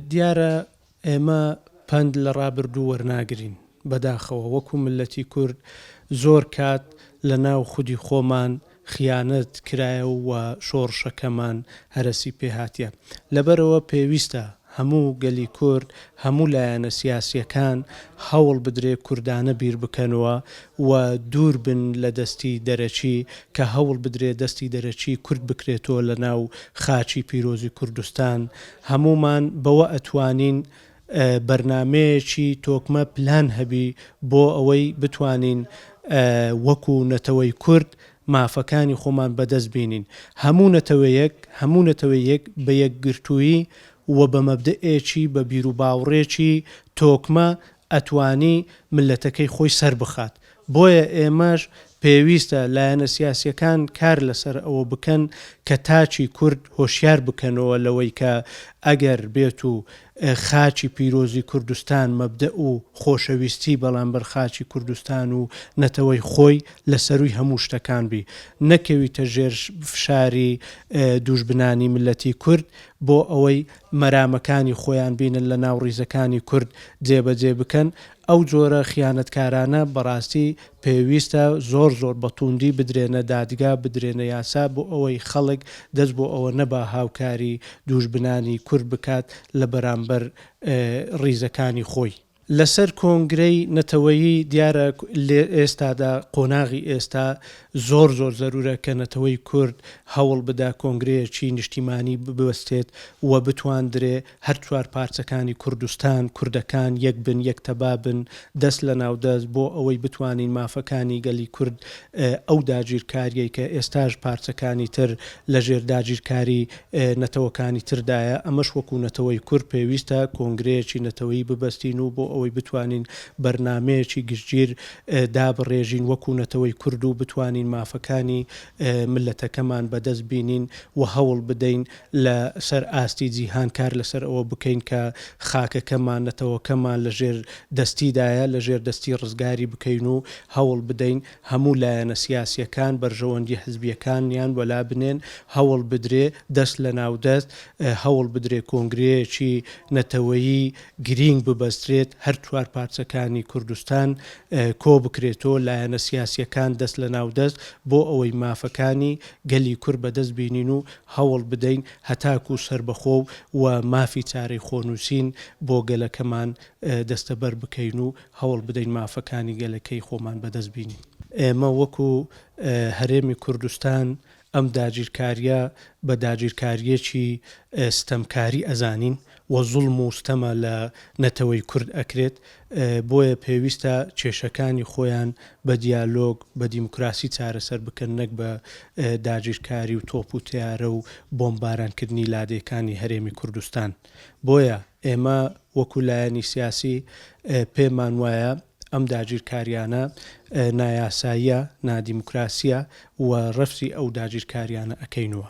دیارە ئێمە پند لە ڕابردوو وەرناگرین بەداخەوە وەکو ملەتی کورد زۆر کات لە ناو خودی خۆمان خیانەت کرایە و شۆڕشەکەمان هەرەسی پێهاتیە لەبەرەوە پێویستە هەموو گەلی کورد هەموو لایەنە سیاسیەکان هەوڵ بدرێ کوردانە بیر بکەنەوە و دوور بن لە دەستی دەرەچی کە هەوڵ بدرێ دەستی دەرەچی کورد بکرێتەوە لە ناو خاچی پیرۆزی کوردستان هەمومان بەوە ئەتوانین بەرنامەیەکی تۆکمە پلان هەبی بۆ ئەوەی بتوانین وەکو نەتەوەی کورد مافەکانی خۆمان بەدەست بینین هەموو نەتەوەیەک بە یەکگرتووی و بە مەبدەئێکی بە بیر و باوڕێکی تۆکمە ئەتوانی ملەتەکەی خۆی سەر بخات بۆیە ئێمەش پێویستە لایەنە سیاسیەکان کار لەسەر ئەوە بکەن کە تاچی کورد هۆشیار بکەنەوە لەوەی کە ئەگەر بێت و خاچی پیرۆزی کوردستان مەبدە و خۆشەویستی بەڵامبەر خاچی کوردستان و نەتەوەی خۆی لە سەرووی هەموو شتەکان بی نەکەویتە ژێر فشاری دوژبنانی ملەتی کورد بۆ ئەوەی مەرامەکانی خۆیان بینن لە ناو ڕیزەکانی کورد جێبەجێ بکەن ئەو جۆرە خیانەتکارانە بەڕاستی پێویستە زۆر بەتوندی بدرێنە دادگا بدرێنە یاسا بۆ ئەوەی خەڵک دەست بۆ ئەوە نەبا هاوکاری دوژبنانی کورد بکات لە بەرامبەر ڕیزەکانی خۆی لەسەر کۆنگرەی نەتەوەیی دیارە ئێستادا قۆناغی ئێستا زۆر زەرورە کە نەتەوەی کورد هەوڵ بدا کۆنگرەیەکی نیشتیمانی ببەستێت و بتواندرێ هەر چوار پارچەکانی کوردستان کوردەکان یەک بن یەکتەبا بن دەست لە ناودەست بۆ ئەوەی بتوانین مافەکانی گەلی کورد ئەو داگیرکاریەی کە ئێستاش پارچەکانی تر لە ژێر داگیرکاری نەتەوەکانی تردایە ئەمەش وەکو نەتەوەی کورد پێویستە کۆنگرەیەکی نەتەوەیی ببەستین و بۆ ئەوەی بتوانین بەرنامەیەکی گشتگیر دابڕێژین وەکو نەتەوەی کورد و بتوانین مافەکانی ملەتەکەمان بەدەست بینین و هەوڵ بدەین لە سەر ئاستی جیهان کار لەسەر ئەوە بکەین کە خاکەکەمان نەتەوەکەمان لە ژێر دەستیدایە لە ژێر دەستی ڕزگاری بکەین و هەوڵ بدەین هەموو لایەنە سیاسیەکان بەرژەوەندی حزبیەکانیان وەلا بنێن هەوڵ بدرێ دەست لە ناودەست هەوڵ بدرێ کۆنگرەیەکی نەتەوەیی گرنگ ببەسترێت هەر چوار پارچەکانی کوردستان کۆ بکرێتەوە لایەنە سیاسیەکان دەست لە ناودەست بۆ ئەوەی مافەکانی گەلی کورد بەدەست بینین و هەوڵ بدەین هەتاکو سربەخۆ و مافی چارەی خۆنووسین بۆ گەلەکەمان دەستەبەر بکەین و هەوڵ بدەین مافەکانی گەلەکەی خۆمان بەدەست بینین ئێمە وەکو هەرێمی کوردستان ئەم داگیرکاریە بە داگیرکاریەکی ستەمکاری ئەزانین و زوڵم و ستەمە لە نەتەوەی کورد ئەکرێت بۆیە پێویستە کێشەکانی خۆیان بە دیالۆگ بە دیموکراسی چارەسەر بکەن نەک بە داگیرکاری و تۆپ و تیارە و بۆمبارانکردنی لادێکانی هەرێمی کوردستان بۆیە ئێمە وەکو لایەنی سیاسی پێمان وایە ئەم داگیرکاریانە نایاساییە نادیموکراسیە و ڕەفسی ئەو داگیرکاریانە ئەکەینەوە